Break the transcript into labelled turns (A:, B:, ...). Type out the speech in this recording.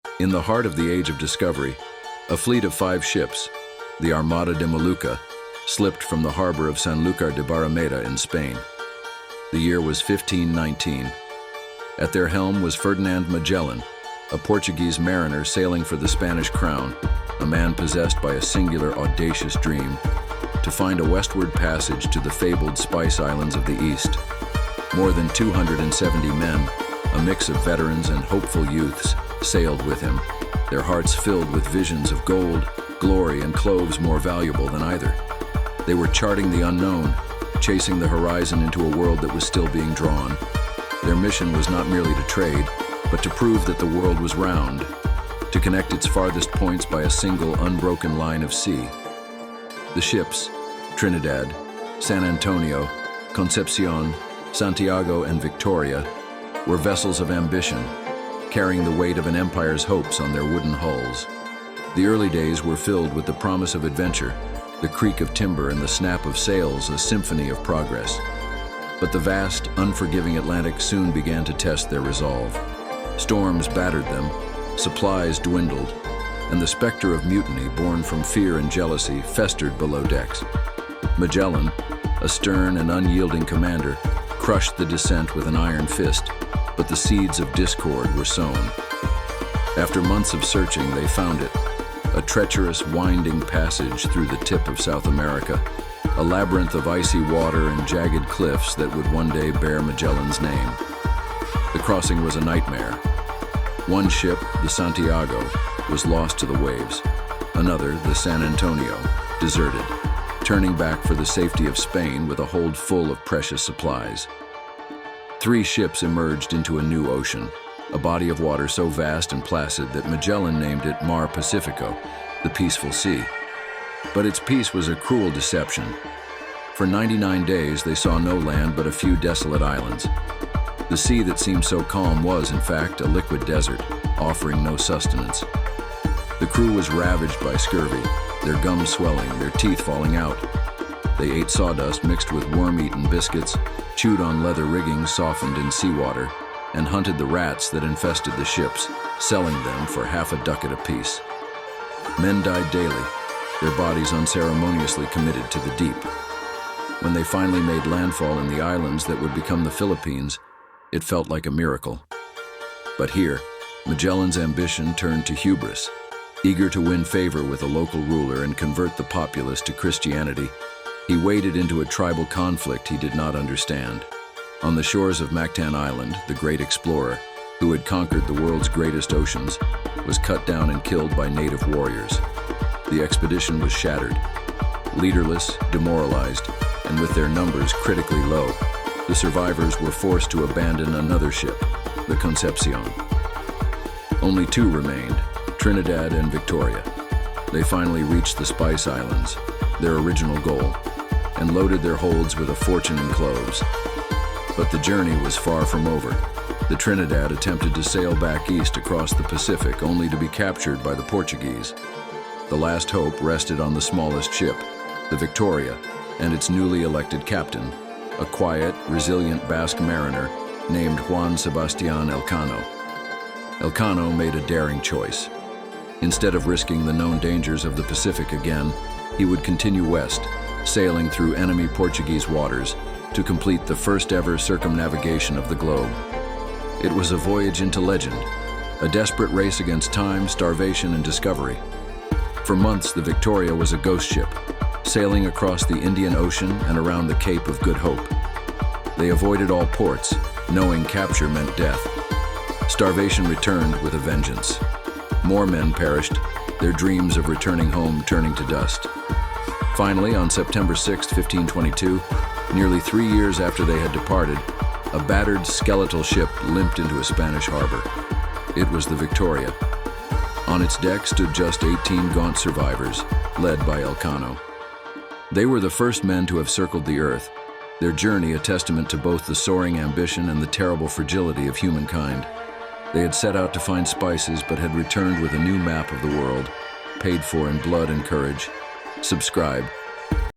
A: In the heart of the Age of Discovery, a fleet of 5 ships, the Armada de Molucca, slipped from the harbor of Sanlúcar de Barrameda in Spain. The year was 1519. At their helm was Ferdinand Magellan, a Portuguese mariner sailing for the Spanish crown, a man possessed by a singular, audacious dream to find a westward passage to the fabled Spice Islands of the East. More than 270 men, a mix of veterans and hopeful youths, sailed with him, their hearts filled with visions of gold, glory, and cloves more valuable than either. They were charting the unknown, chasing the horizon into a world that was still being drawn. Their mission was not merely to trade, but to prove that the world was round, to connect its farthest points by a single unbroken line of sea. The ships, Trinidad, San Antonio, Concepcion, Santiago, and Victoria, were vessels of ambition, carrying the weight of an empire's hopes on their wooden hulls. The early days were filled with the promise of adventure, the creak of timber and the snap of sails, a symphony of progress. But the vast, unforgiving Atlantic soon began to test their resolve. Storms battered them, supplies dwindled, and the specter of mutiny born from fear and jealousy festered below decks. Magellan, a stern and unyielding commander, crushed the descent with an iron fist, but the seeds of discord were sown. After months of searching, they found it, a treacherous, winding passage through the tip of South America, a labyrinth of icy water and jagged cliffs that would one day bear Magellan's name. The crossing was a nightmare. One ship, the Santiago, was lost to the waves. Another, the San Antonio, deserted, turning back for the safety of Spain with a hold full of precious supplies. 3 ships emerged into a new ocean, a body of water so vast and placid that Magellan named it Mar Pacifico, the peaceful sea. But its peace was a cruel deception. For 99 days they saw no land but a few desolate islands. The sea that seemed so calm was, in fact, a liquid desert, offering no sustenance. The crew was ravaged by scurvy, their gums swelling, their teeth falling out. They ate sawdust mixed with worm-eaten biscuits, chewed on leather rigging softened in seawater, and hunted the rats that infested the ships, selling them for half a ducat apiece. Men died daily, their bodies unceremoniously committed to the deep. When they finally made landfall in the islands that would become the Philippines, it felt like a miracle. But here, Magellan's ambition turned to hubris. Eager to win favor with a local ruler and convert the populace to Christianity, he waded into a tribal conflict he did not understand. On the shores of Mactan Island, the great explorer, who had conquered the world's greatest oceans, was cut down and killed by native warriors. The expedition was shattered. Leaderless, demoralized, and with their numbers critically low, the survivors were forced to abandon another ship, the Concepcion. Only 2 remained, Trinidad and Victoria. They finally reached the Spice Islands, their original goal, and loaded their holds with a fortune in cloves. But the journey was far from over. The Trinidad attempted to sail back east across the Pacific, only to be captured by the Portuguese. The last hope rested on the smallest ship, the Victoria, and its newly elected captain, a quiet, resilient Basque mariner named Juan Sebastián Elcano. Elcano made a daring choice. Instead of risking the known dangers of the Pacific again, he would continue west, sailing through enemy Portuguese waters to complete the first ever circumnavigation of the globe. It was a voyage into legend, a desperate race against time, starvation, and discovery. For months, the Victoria was a ghost ship, sailing across the Indian Ocean and around the Cape of Good Hope. They avoided all ports, knowing capture meant death. Starvation returned with a vengeance. More men perished, their dreams of returning home turning to dust. Finally, on September 6, 1522, nearly 3 years after they had departed, a battered, skeletal ship limped into a Spanish harbor. It was the Victoria. On its deck stood just 18 gaunt survivors, led by Elcano. They were the first men to have circled the earth, their journey a testament to both the soaring ambition and the terrible fragility of humankind. They had set out to find spices, but had returned with a new map of the world, paid for in blood and courage. Subscribe